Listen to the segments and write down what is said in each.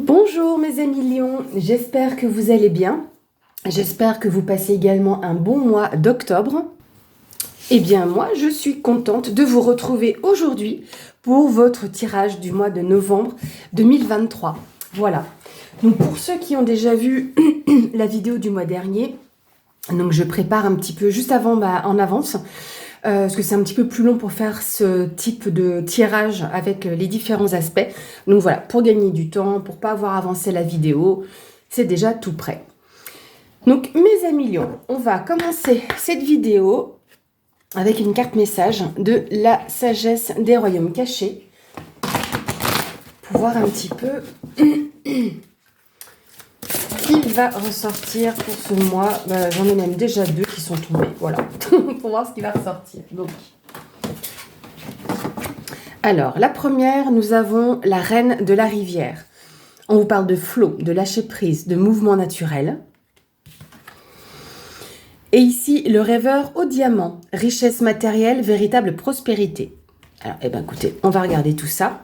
Bonjour mes amis lions, j'espère que vous allez bien. J'espère que vous passez également un bon mois d'octobre. Eh bien moi, je suis contente de vous retrouver aujourd'hui pour votre tirage du mois de novembre 2023. Voilà. Donc pour ceux qui ont déjà vu la vidéo du mois dernier, donc je prépare un petit peu juste avant en avance. Parce que c'est un petit peu plus long pour faire ce type de tirage avec les différents aspects. Donc voilà, pour gagner du temps, pour pas avoir avancé la vidéo, c'est déjà tout prêt. Donc mes amis lions, on va commencer cette vidéo avec une carte message de la sagesse des royaumes cachés pour voir un petit peu qui va ressortir pour ce mois. J'en ai même déjà deux qui sont tombés, voilà, pour voir ce qui va ressortir. Donc, alors, la première, nous avons la reine de la rivière. On vous parle de flot, de lâcher prise, de mouvement naturel. Et ici, le rêveur au diamant, richesse matérielle, véritable prospérité. Alors, écoutez, on va regarder tout ça.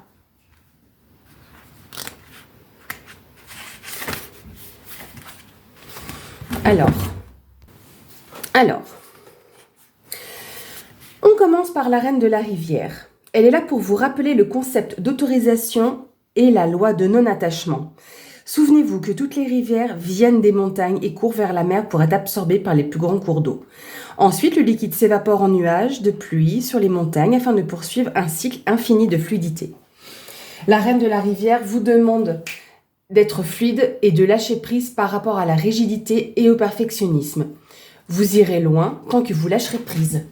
Alors, on commence par la reine de la rivière. Elle est là pour vous rappeler le concept d'autorisation et la loi de non-attachement. Souvenez-vous que toutes les rivières viennent des montagnes et courent vers la mer pour être absorbées par les plus grands cours d'eau. Ensuite, le liquide s'évapore en nuages de pluie sur les montagnes afin de poursuivre un cycle infini de fluidité. La reine de la rivière vous demande d'être fluide et de lâcher prise par rapport à la rigidité et au perfectionnisme. Vous irez loin tant que vous lâcherez prise.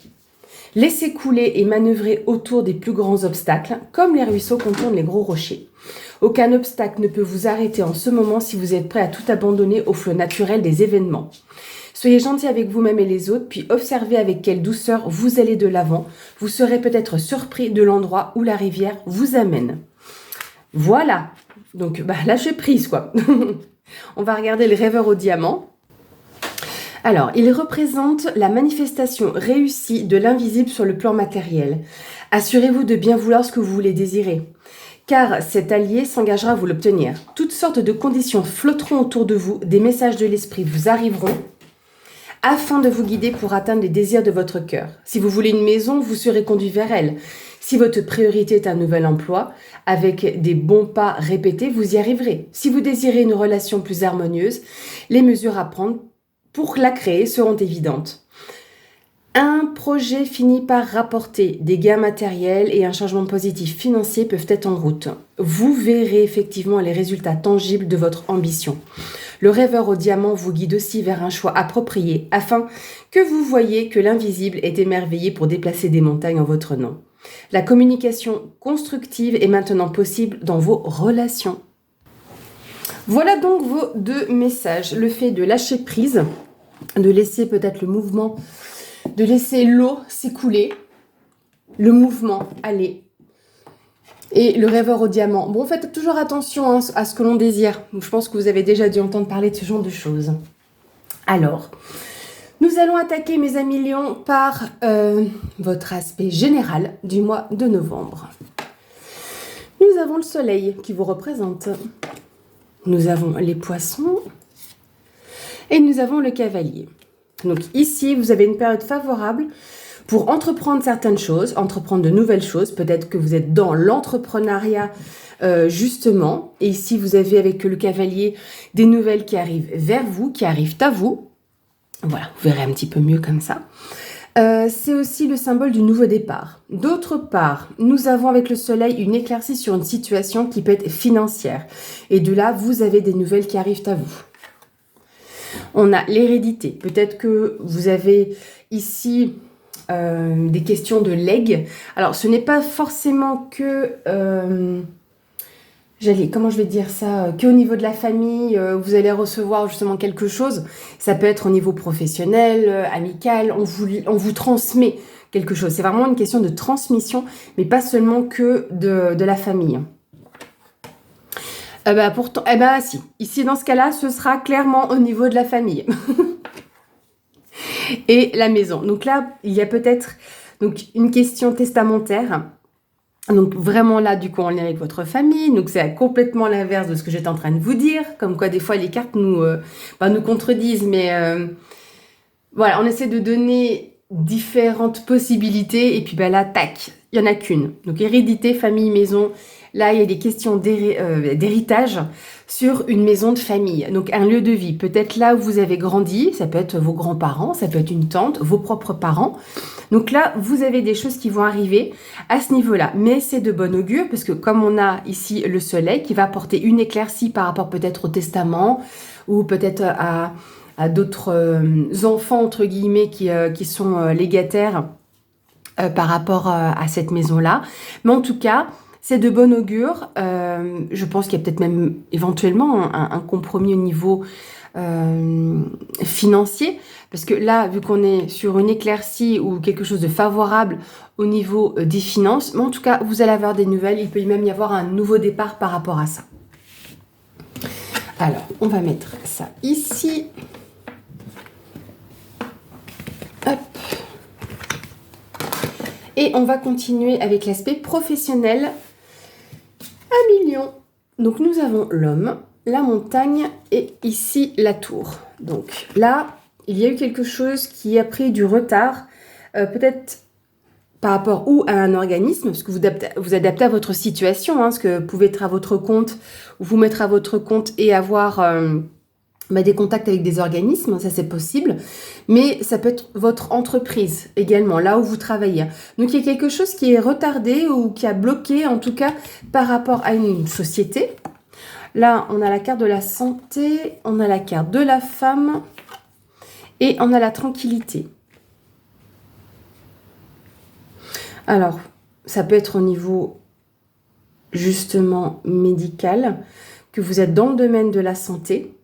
Laissez couler et manœuvrer autour des plus grands obstacles, comme les ruisseaux contournent les gros rochers. Aucun obstacle ne peut vous arrêter en ce moment si vous êtes prêt à tout abandonner au flot naturel des événements. Soyez gentil avec vous-même et les autres, puis observez avec quelle douceur vous allez de l'avant. Vous serez peut-être surpris de l'endroit où la rivière vous amène. Voilà, donc lâchez prise quoi. On va regarder le rêveur au diamant. Alors, il représente la manifestation réussie de l'invisible sur le plan matériel. Assurez-vous de bien vouloir ce que vous voulez désirer, car cet allié s'engagera à vous l'obtenir. Toutes sortes de conditions flotteront autour de vous, des messages de l'esprit vous arriveront, afin de vous guider pour atteindre les désirs de votre cœur. Si vous voulez une maison, vous serez conduit vers elle. Si votre priorité est un nouvel emploi, avec des bons pas répétés, vous y arriverez. Si vous désirez une relation plus harmonieuse, les mesures à prendre pour la créer seront évidentes. Un projet finit par rapporter des gains matériels et un changement positif financier peuvent être en route. Vous verrez effectivement les résultats tangibles de votre ambition. Le rêveur au diamant vous guide aussi vers un choix approprié afin que vous voyiez que l'invisible est émerveillé pour déplacer des montagnes en votre nom. La communication constructive est maintenant possible dans vos relations. Voilà donc vos deux messages. Le fait de lâcher prise, de laisser peut-être le mouvement, de laisser l'eau s'écouler, le mouvement aller. Et le rêveur au diamant. Bon, faites toujours attention à ce que l'on désire. Je pense que vous avez déjà dû entendre parler de ce genre de choses. Alors, nous allons attaquer, mes amis lions, par votre aspect général du mois de novembre. Nous avons le soleil qui vous représente. Nous avons les poissons et nous avons le cavalier. Donc ici, vous avez une période favorable pour entreprendre certaines choses, entreprendre de nouvelles choses. Peut-être que vous êtes dans l'entrepreneuriat justement. Et ici, vous avez avec le cavalier des nouvelles qui arrivent vers vous, qui arrivent à vous. Voilà, vous verrez un petit peu mieux comme ça. C'est aussi le symbole du nouveau départ. D'autre part, nous avons avec le soleil une éclaircie sur une situation qui peut être financière. Et de là, vous avez des nouvelles qui arrivent à vous. On a l'hérédité. Peut-être que vous avez ici des questions de legs. Alors, ce n'est pas forcément que... comment je vais dire ça, qu'au niveau de la famille, vous allez recevoir justement quelque chose. Ça peut être au niveau professionnel, amical, on vous transmet quelque chose. C'est vraiment une question de transmission, mais pas seulement que de la famille. Pourtant, si. Ici, dans ce cas-là, ce sera clairement au niveau de la famille. Et la maison. Donc là, il y a peut-être une question testamentaire Donc vraiment là, du coup, on est avec votre famille. Donc c'est complètement l'inverse de ce que j'étais en train de vous dire. Comme quoi, des fois, les cartes nous contredisent. Mais voilà, on essaie de donner différentes possibilités. Et puis là, tac, il n'y en a qu'une. Donc hérédité, famille, maison. Là, il y a des questions d'héritage sur une maison de famille. Donc un lieu de vie. Peut-être là où vous avez grandi. Ça peut être vos grands-parents, ça peut être une tante, vos propres parents. Donc là, vous avez des choses qui vont arriver à ce niveau-là. Mais c'est de bon augure parce que comme on a ici le soleil qui va apporter une éclaircie par rapport peut-être au testament ou peut-être à d'autres enfants, entre guillemets, qui sont légataires par rapport à cette maison-là. Mais en tout cas, c'est de bon augure. Je pense qu'il y a peut-être même éventuellement un compromis au niveau financier. Parce que là, vu qu'on est sur une éclaircie ou quelque chose de favorable au niveau des finances, mais en tout cas, vous allez avoir des nouvelles. Il peut même y avoir un nouveau départ par rapport à ça. Alors, on va mettre ça ici. Hop. Et on va continuer avec l'aspect professionnel. 1 million. Donc nous avons l'homme, la montagne et ici la tour. Donc là, il y a eu quelque chose qui a pris du retard, peut-être par rapport ou à un organisme, parce que vous adaptez à votre situation, parce que vous pouvez être à votre compte ou vous mettre à votre compte et avoir des contacts avec des organismes, ça c'est possible, mais ça peut être votre entreprise également, là où vous travaillez. Donc il y a quelque chose qui est retardé ou qui a bloqué, en tout cas par rapport à une société. Là, on a la carte de la santé, on a la carte de la femme et on a la tranquillité. Alors, ça peut être au niveau justement médical, que vous êtes dans le domaine de la santé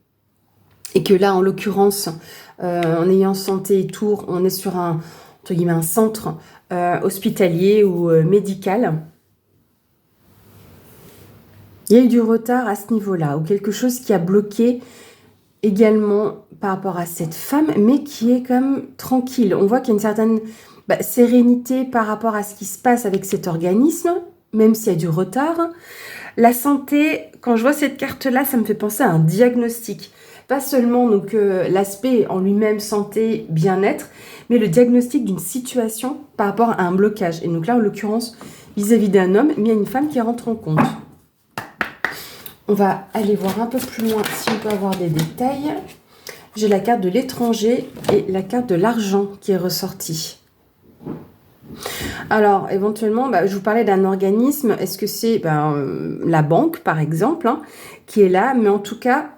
et que là, en l'occurrence, en ayant santé et tour, on est sur entre guillemets, un centre hospitalier ou médical. Il y a eu du retard à ce niveau-là, ou quelque chose qui a bloqué également par rapport à cette femme, mais qui est quand même tranquille. On voit qu'il y a une certaine sérénité par rapport à ce qui se passe avec cet organisme, même s'il y a du retard. La santé, quand je vois cette carte-là, ça me fait penser à un diagnostic. Pas seulement donc l'aspect en lui-même santé, bien-être, mais le diagnostic d'une situation par rapport à un blocage. Et donc là, en l'occurrence, vis-à-vis d'un homme, mais il y a une femme qui rentre en compte. On va aller voir un peu plus loin si on peut avoir des détails. J'ai la carte de l'étranger et la carte de l'argent qui est ressortie. Alors, éventuellement, je vous parlais d'un organisme. Est-ce que c'est la banque, par exemple, qui est là? Mais en tout cas,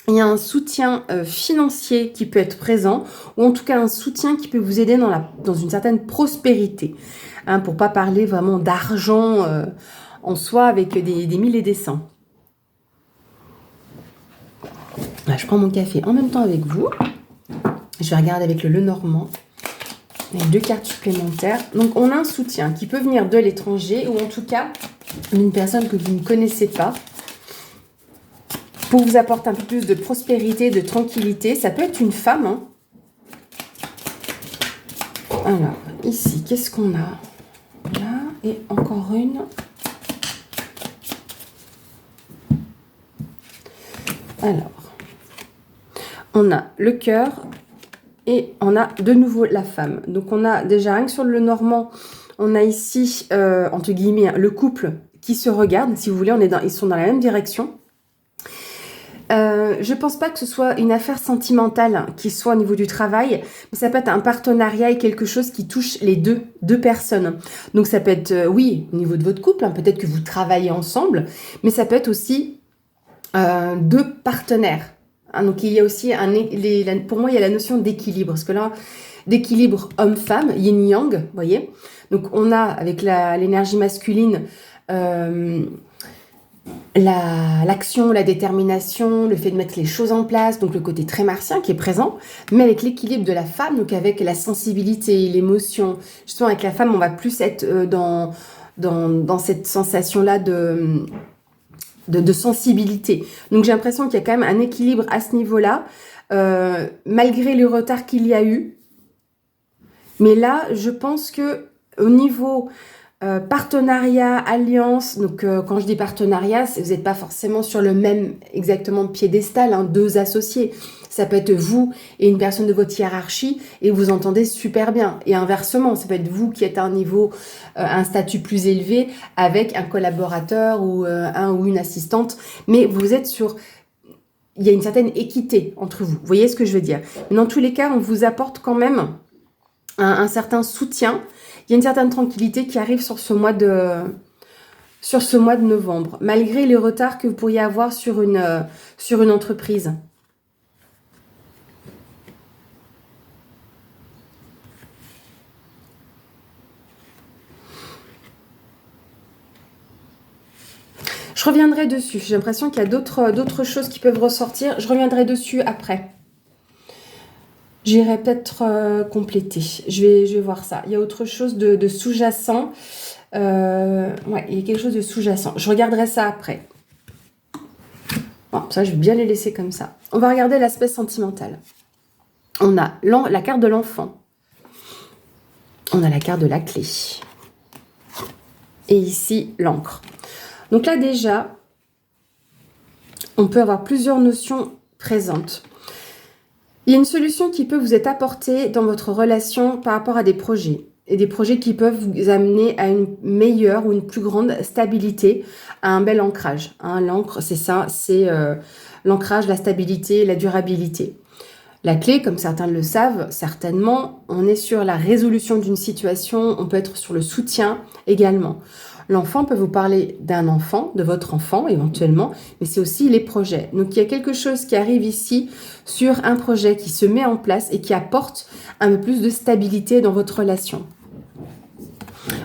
il y a un soutien financier qui peut être présent, ou en tout cas un soutien qui peut vous aider dans une certaine prospérité. Pour ne pas parler vraiment d'argent en soi avec des mille et des cents. Là, je prends mon café en même temps avec vous. Je vais regarder avec le Lenormand. Il y a 2 cartes supplémentaires. Donc, on a un soutien qui peut venir de l'étranger ou en tout cas d'une personne que vous ne connaissez pas pour vous apporter un peu plus de prospérité, de tranquillité. Ça peut être une femme. Alors, ici, qu'est-ce qu'on a? Là, et encore une. Alors, on a le cœur et on a de nouveau la femme. Donc, on a déjà rien que sur le Lenormand, on a ici, entre guillemets, le couple qui se regarde. Si vous voulez, ils sont dans la même direction. Je pense pas que ce soit une affaire sentimentale qui soit au niveau du travail, mais ça peut être un partenariat et quelque chose qui touche les deux personnes. Donc ça peut être, oui, au niveau de votre couple, peut-être que vous travaillez ensemble, mais ça peut être aussi 2 partenaires. Donc il y a aussi, pour moi, il y a la notion d'équilibre, parce que là, d'équilibre homme-femme, yin-yang, vous voyez. Donc on a, avec l'énergie masculine, l'action, la détermination, le fait de mettre les choses en place, donc le côté très martien qui est présent, mais avec l'équilibre de la femme, donc avec la sensibilité, l'émotion. Justement, avec la femme, on va plus être dans cette sensation-là de sensibilité. Donc j'ai l'impression qu'il y a quand même un équilibre à ce niveau-là, malgré le retard qu'il y a eu. Mais là, je pense que au niveau Partenariat, alliance. Donc, quand je dis partenariat, vous n'êtes pas forcément sur le même exactement piédestal, hein, deux associés. Ça peut être vous et une personne de votre hiérarchie et vous entendez super bien. Et inversement, ça peut être vous qui êtes à un niveau, un statut plus élevé avec un collaborateur ou un ou une assistante. Mais vous êtes sur... Il y a une certaine équité entre vous. Vous voyez ce que je veux dire? Mais dans tous les cas, on vous apporte quand même un certain soutien. Il y a une certaine tranquillité qui arrive sur ce mois de novembre, malgré les retards que vous pourriez avoir sur une entreprise. Je reviendrai dessus. J'ai l'impression qu'il y a d'autres choses qui peuvent ressortir. Je reviendrai dessus après. J'irai peut-être compléter. Je vais voir ça. Il y a autre chose de sous-jacent. Ouais, il y a quelque chose de sous-jacent. Je regarderai ça après. Bon, ça, je vais bien les laisser comme ça. On va regarder l'aspect sentimental. On a la carte de l'enfant. On a la carte de la clé. Et ici, l'encre. Donc là, déjà, on peut avoir plusieurs notions présentes. Il y a une solution qui peut vous être apportée dans votre relation par rapport à des projets. Et des projets qui peuvent vous amener à une meilleure ou une plus grande stabilité, à un bel ancrage. Hein, l'encre, c'est ça, c'est l'ancrage, la stabilité, la durabilité. La clé, comme certains le savent, certainement, on est sur la résolution d'une situation, on peut être sur le soutien également. L'enfant peut vous parler d'un enfant, de votre enfant éventuellement, mais c'est aussi les projets. Donc il y a quelque chose qui arrive ici sur un projet qui se met en place et qui apporte un peu plus de stabilité dans votre relation.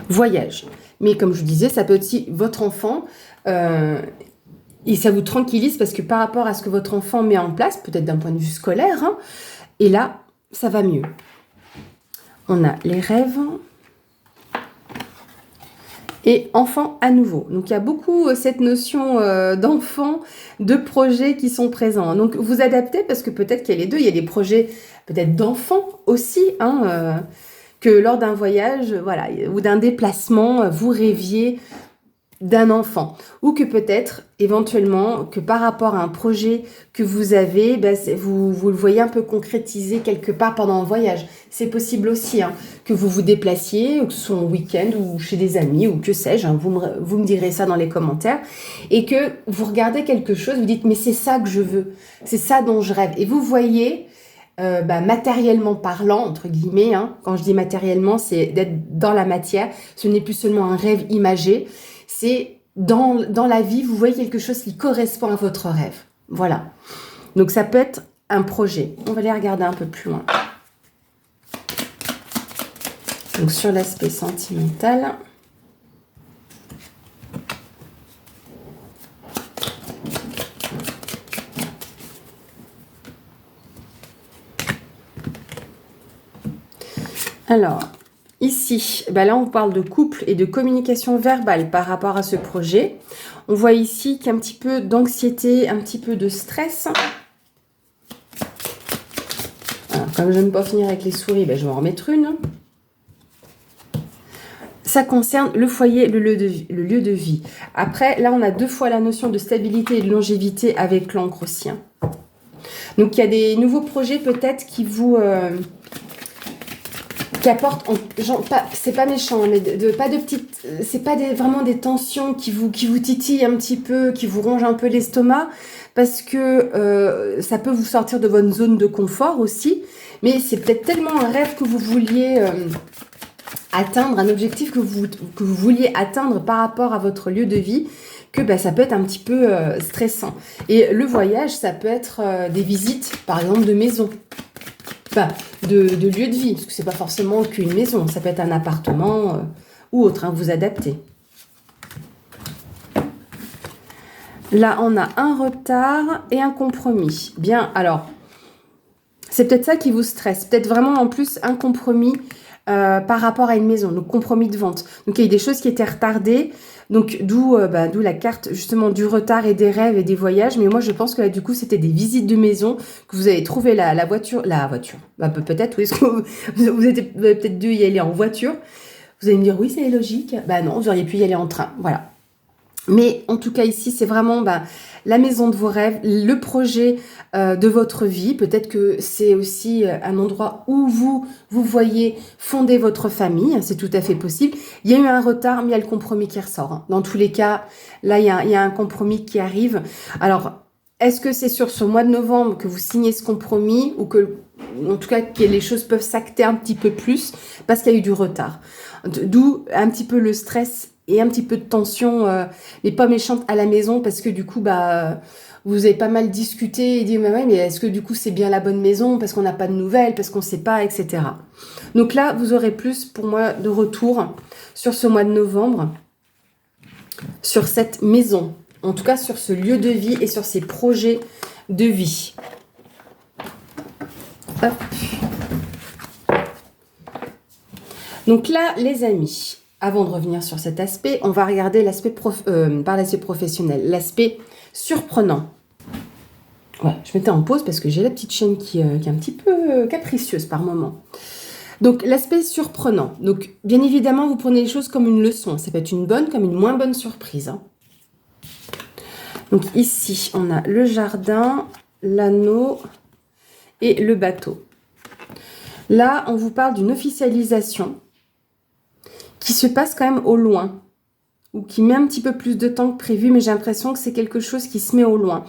Voyage. Mais comme je vous disais, ça peut être aussi votre enfant et ça vous tranquillise parce que par rapport à ce que votre enfant met en place, peut-être d'un point de vue scolaire, hein, et là, ça va mieux. On a les rêves. Et enfant à nouveau. Donc, il y a beaucoup cette notion d'enfant, de projets qui sont présents. Donc, vous adaptez parce que peut-être qu'il y a les deux. Il y a des projets peut-être d'enfants aussi, hein, que lors d'un voyage, voilà, ou d'un déplacement, vous rêviez d'un enfant. Ou que peut-être, éventuellement, que par rapport à un projet que vous avez, ben, vous le voyez un peu concrétisé quelque part pendant un voyage. C'est possible aussi, hein, que vous vous déplaciez, que ce soit en week-end ou chez des amis ou que sais-je, hein, vous me direz ça dans les commentaires, et que vous regardez quelque chose, vous dites mais c'est ça que je veux, c'est ça dont je rêve. Et vous voyez, matériellement parlant, entre guillemets, hein, quand je dis matériellement, c'est d'être dans la matière, ce n'est plus seulement un rêve imagé, c'est dans la vie, vous voyez quelque chose qui correspond à votre rêve. Voilà. Donc ça peut être un projet. On va aller regarder un peu plus loin. Donc sur l'aspect sentimental. Alors, ici, ben là on parle de couple et de communication verbale par rapport à ce projet. On voit ici qu'il y a un petit peu d'anxiété, un petit peu de stress. Alors, comme je n'aime pas finir avec les souris, ben je vais en remettre une. Ça concerne le foyer, le lieu de vie. Après, là, on a deux fois la notion de stabilité et de longévité avec l'encre aussi. Hein. Donc, il y a des nouveaux projets peut-être qui vous... qui apportent, c'est pas méchant, mais pas de petites... C'est pas vraiment des tensions qui vous titillent un petit peu, qui vous rongent un peu l'estomac, parce que ça peut vous sortir de votre zone de confort aussi. Mais c'est peut-être tellement un rêve que vous vouliez... atteindre un objectif que vous vouliez atteindre par rapport à votre lieu de vie, que ça peut être un petit peu stressant. Et le voyage, ça peut être des visites, par exemple, de maison. Enfin, de lieu de vie, parce que c'est pas forcément qu'une maison, ça peut être un appartement ou autre, hein, vous adaptez. Là, on a un retard et un compromis. Bien, alors, c'est peut-être ça qui vous stresse, peut-être vraiment en plus un compromis par rapport à une maison, donc compromis de vente. Donc il y a des choses qui étaient retardées, donc d'où la carte justement du retard et des rêves et des voyages. Mais moi je pense que là du coup c'était des visites de maison, que vous avez trouvé la voiture, peut-être, oui, est-ce que vous êtes peut-être dû y aller en voiture. Vous allez me dire, oui, c'est logique. Bah non, vous auriez pu y aller en train. Voilà. Mais en tout cas, ici, c'est vraiment la maison de vos rêves, le projet de votre vie. Peut-être que c'est aussi un endroit où vous voyez fonder votre famille. C'est tout à fait possible. Il y a eu un retard, mais il y a le compromis qui ressort, hein. Dans tous les cas, là, il y a un compromis qui arrive. Alors, est-ce que c'est sur ce mois de novembre que vous signez ce compromis ou que, en tout cas, que les choses peuvent s'acter un petit peu plus parce qu'il y a eu du retard? D'où un petit peu le stress et un petit peu de tension, mais pas méchante à la maison parce que du coup, vous avez pas mal discuté et dit, mais est-ce que du coup c'est bien la bonne maison parce qu'on n'a pas de nouvelles, parce qu'on sait pas, etc. Donc là, vous aurez plus pour moi de retour sur ce mois de novembre, sur cette maison, en tout cas sur ce lieu de vie et sur ces projets de vie. Hop. Donc là, les amis, avant de revenir sur cet aspect, on va regarder l'aspect professionnel, l'aspect surprenant. Ouais, je mettais en pause parce que j'ai la petite chaîne qui est un petit peu capricieuse par moment. Donc, l'aspect surprenant. Donc, bien évidemment, vous prenez les choses comme une leçon. Ça peut être une bonne comme une moins bonne surprise, hein. Donc, ici, on a le jardin, l'anneau et le bateau. Là, on vous parle d'une officialisation qui se passe quand même au loin, ou qui met un petit peu plus de temps que prévu, mais j'ai l'impression que c'est quelque chose qui se met au loin.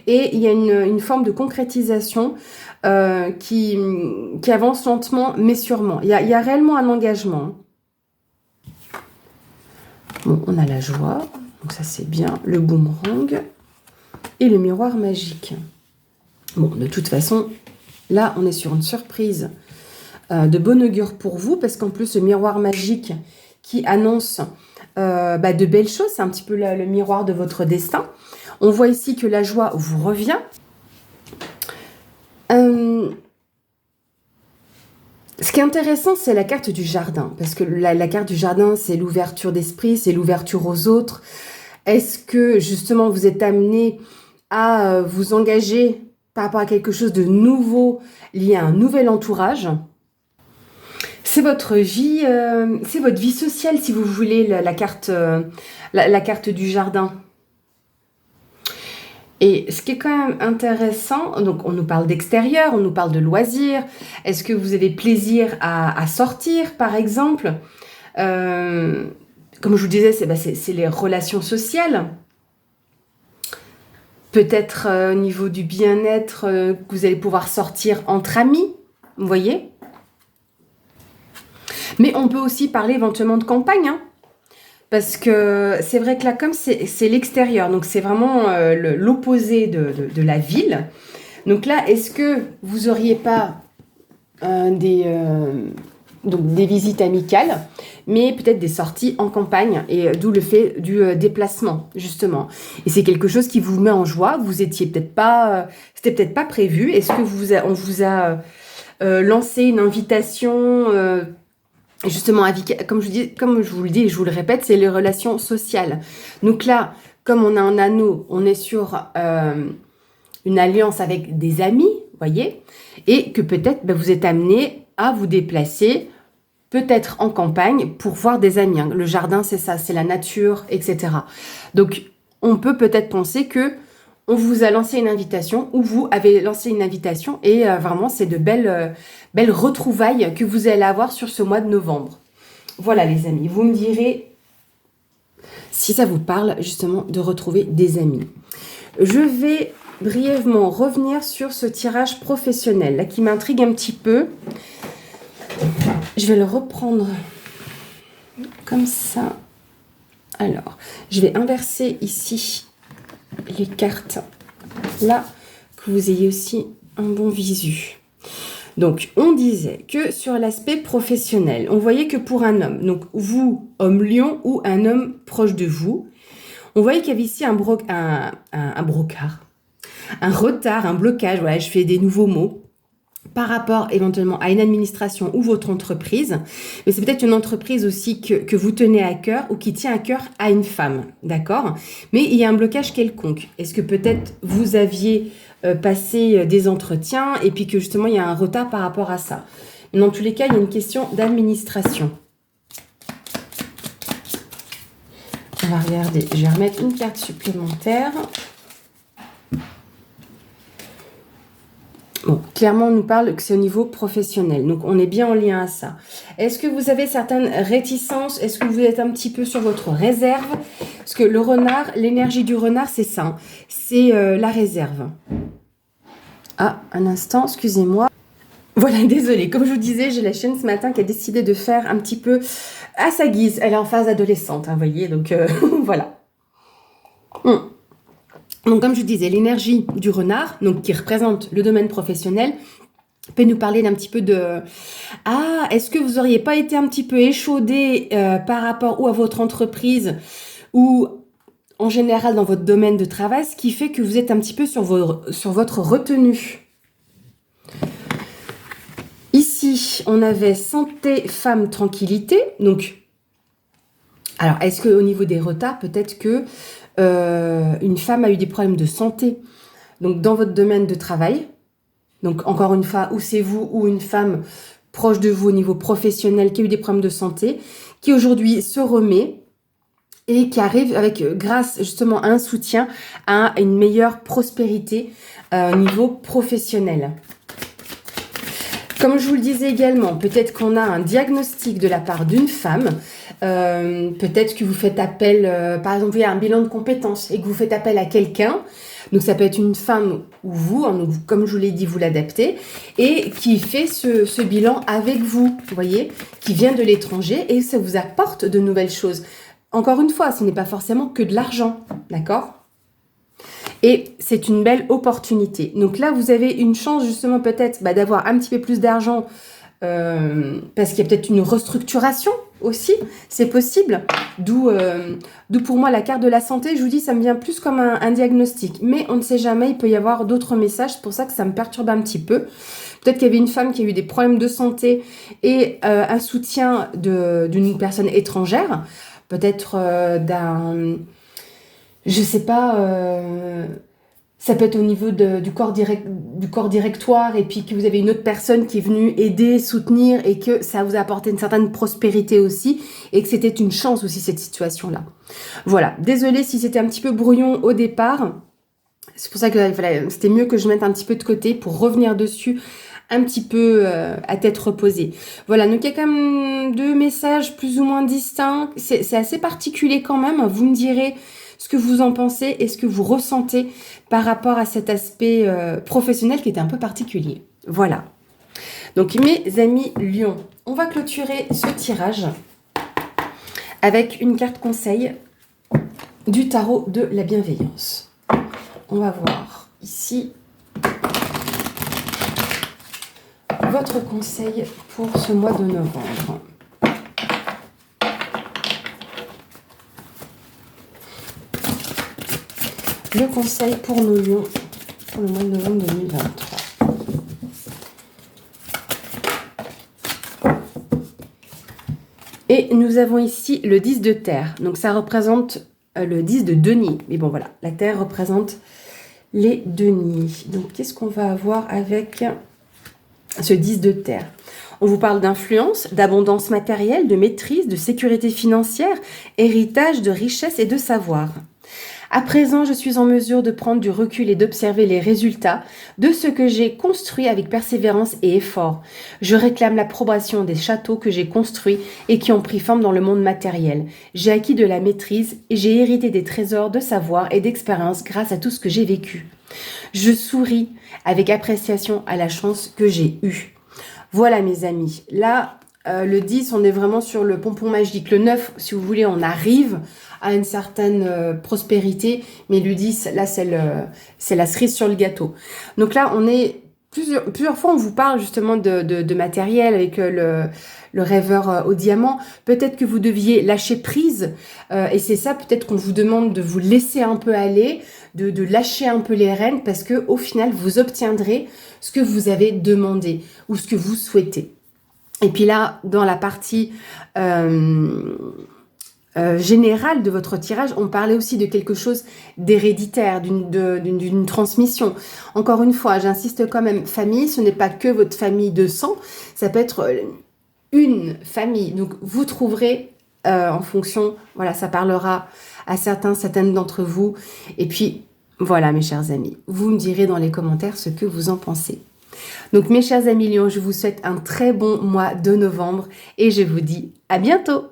Et il y a une forme de concrétisation qui avance lentement, mais sûrement. Il y a réellement un engagement. Bon, on a la joie, donc ça c'est bien, le boomerang et le miroir magique. Bon, de toute façon, là, on est sur une surprise de bon augure pour vous, parce qu'en plus, le miroir magique qui annonce de belles choses, c'est un petit peu le miroir de votre destin. On voit ici que la joie vous revient. Ce qui est intéressant, c'est la carte du jardin, parce que la carte du jardin, c'est l'ouverture d'esprit, c'est l'ouverture aux autres. Est-ce que, justement, vous êtes amené à vous engager par rapport à quelque chose de nouveau, lié à un nouvel entourage? C'est votre vie sociale, si vous voulez, la carte du jardin. Et ce qui est quand même intéressant, donc on nous parle d'extérieur, on nous parle de loisirs. Est-ce que vous avez plaisir à sortir, par exemple? Comme je vous disais, c'est les relations sociales. Peut-être au niveau du bien-être, que vous allez pouvoir sortir entre amis, vous voyez? Mais on peut aussi parler éventuellement de campagne, hein, parce que c'est vrai que là, comme c'est l'extérieur, donc c'est vraiment l'opposé de la ville. Donc là, est-ce que vous auriez pas donc des visites amicales, mais peut-être des sorties en campagne, et d'où le fait du déplacement, justement. Et c'est quelque chose qui vous met en joie, vous étiez peut-être pas, c'était peut-être pas prévu. Est-ce que on vous a lancé une invitation justement, comme je vous le dis et je vous le répète, c'est les relations sociales. Donc là, comme on a un anneau, on est sur une alliance avec des amis, voyez, et que peut-être vous êtes amené à vous déplacer, peut-être en campagne, pour voir des amis, hein. Le jardin, c'est ça, c'est la nature, etc. Donc, on peut peut-être penser que on vous a lancé une invitation, ou vous avez lancé une invitation, et vraiment, c'est de belles retrouvailles que vous allez avoir sur ce mois de novembre. Voilà, les amis, vous me direz si ça vous parle, justement, de retrouver des amis. Je vais brièvement revenir sur ce tirage professionnel, là, qui m'intrigue un petit peu. Je vais le reprendre comme ça. Alors, je vais inverser ici les cartes, là, que vous ayez aussi un bon visu. Donc, on disait que sur l'aspect professionnel, on voyait que pour un homme, donc vous, homme lion, ou un homme proche de vous, on voyait qu'il y avait ici un brocard, un retard, un blocage, voilà, je fais des nouveaux mots, par rapport éventuellement à une administration ou votre entreprise, mais c'est peut-être une entreprise aussi que vous tenez à cœur ou qui tient à cœur à une femme, d'accord? Mais il y a un blocage quelconque. Est-ce que peut-être vous aviez passé des entretiens et puis que justement il y a un retard par rapport à ça? Dans tous les cas, il y a une question d'administration. va regarder. Je vais remettre une carte supplémentaire. Bon, clairement, on nous parle que c'est au niveau professionnel. Donc, on est bien en lien à ça. Est-ce que vous avez certaines réticences? Est-ce que vous êtes un petit peu sur votre réserve? Parce que le renard, l'énergie du renard, c'est ça. Hein. C'est la réserve. Ah, un instant, excusez-moi. Voilà, désolée. Comme je vous disais, j'ai la chaîne ce matin qui a décidé de faire un petit peu à sa guise. Elle est en phase adolescente, hein, vous voyez. Donc, voilà. Donc, comme je vous disais, l'énergie du renard, donc qui représente le domaine professionnel, peut nous parler d'un petit peu de... Ah, est-ce que vous n'auriez pas été un petit peu échaudé par rapport ou à votre entreprise ou en général dans votre domaine de travail, ce qui fait que vous êtes un petit peu sur votre retenue. Ici, on avait santé, femme, tranquillité. Donc, alors, est-ce qu'au niveau des retards, peut-être que une femme a eu des problèmes de santé, donc dans votre domaine de travail. Donc, encore une fois, ou c'est vous ou une femme proche de vous au niveau professionnel qui a eu des problèmes de santé, qui aujourd'hui se remet et qui arrive avec, grâce justement à un soutien, à une meilleure prospérité au niveau professionnel. Comme je vous le disais également, peut-être qu'on a un diagnostic de la part d'une femme, peut-être que vous faites appel, par exemple, il y a un bilan de compétences et que vous faites appel à quelqu'un, donc ça peut être une femme ou vous, hein, donc, comme je vous l'ai dit, vous l'adaptez, et qui fait ce bilan avec vous, vous voyez, qui vient de l'étranger et ça vous apporte de nouvelles choses. Encore une fois, ce n'est pas forcément que de l'argent, d'accord ? Et c'est une belle opportunité. Donc là, vous avez une chance justement peut-être d'avoir un petit peu plus d'argent parce qu'il y a peut-être une restructuration aussi, c'est possible. D'où pour moi la carte de la santé, je vous dis, ça me vient plus comme un diagnostic. Mais on ne sait jamais, il peut y avoir d'autres messages, c'est pour ça que ça me perturbe un petit peu. Peut-être qu'il y avait une femme qui a eu des problèmes de santé et un soutien d'une personne étrangère, peut-être je sais pas, ça peut être au niveau du corps directoire et puis que vous avez une autre personne qui est venue aider, soutenir et que ça vous a apporté une certaine prospérité aussi et que c'était une chance aussi cette situation-là. Voilà, désolée si c'était un petit peu brouillon au départ. C'est pour ça que c'était mieux que je mette un petit peu de côté pour revenir dessus un petit peu à tête reposée. Voilà, donc il y a quand même deux messages plus ou moins distincts. C'est assez particulier quand même, vous me direz ce que vous en pensez et ce que vous ressentez par rapport à cet aspect professionnel qui était un peu particulier. Voilà. Donc mes amis Lions, on va clôturer ce tirage avec une carte conseil du tarot de la bienveillance. On va voir ici votre conseil pour ce mois de novembre. Le conseil pour nos lions pour le mois de novembre 2023. Et nous avons ici le 10 de terre. Donc ça représente le 10 de denier. Mais bon voilà, la terre représente les deniers. Donc qu'est-ce qu'on va avoir avec ce 10 de terre? On vous parle d'influence, d'abondance matérielle, de maîtrise, de sécurité financière, héritage, de richesse et de savoir. À présent, je suis en mesure de prendre du recul et d'observer les résultats de ce que j'ai construit avec persévérance et effort. Je réclame l'approbation des châteaux que j'ai construits et qui ont pris forme dans le monde matériel. J'ai acquis de la maîtrise et j'ai hérité des trésors de savoir et d'expérience grâce à tout ce que j'ai vécu. Je souris avec appréciation à la chance que j'ai eue. Voilà mes amis, là le 10 on est vraiment sur le pompon magique, le 9 si vous voulez on arrive à une certaine prospérité, mais le 10 là c'est la cerise sur le gâteau. Donc là on est plusieurs fois on vous parle justement de matériel avec le rêveur au diamant, peut-être que vous deviez lâcher prise et c'est ça peut-être qu'on vous demande de vous laisser un peu aller, de lâcher un peu les rênes parce que au final vous obtiendrez ce que vous avez demandé ou ce que vous souhaitez. Et puis là, dans la partie générale de votre tirage, on parlait aussi de quelque chose d'héréditaire, d'une transmission. Encore une fois, j'insiste quand même, famille, ce n'est pas que votre famille de sang, ça peut être une famille. Donc vous trouverez en fonction, voilà, ça parlera à certaines d'entre vous. Et puis, voilà mes chers amis, vous me direz dans les commentaires ce que vous en pensez. Donc mes chers amis Lions, je vous souhaite un très bon mois de novembre et je vous dis à bientôt.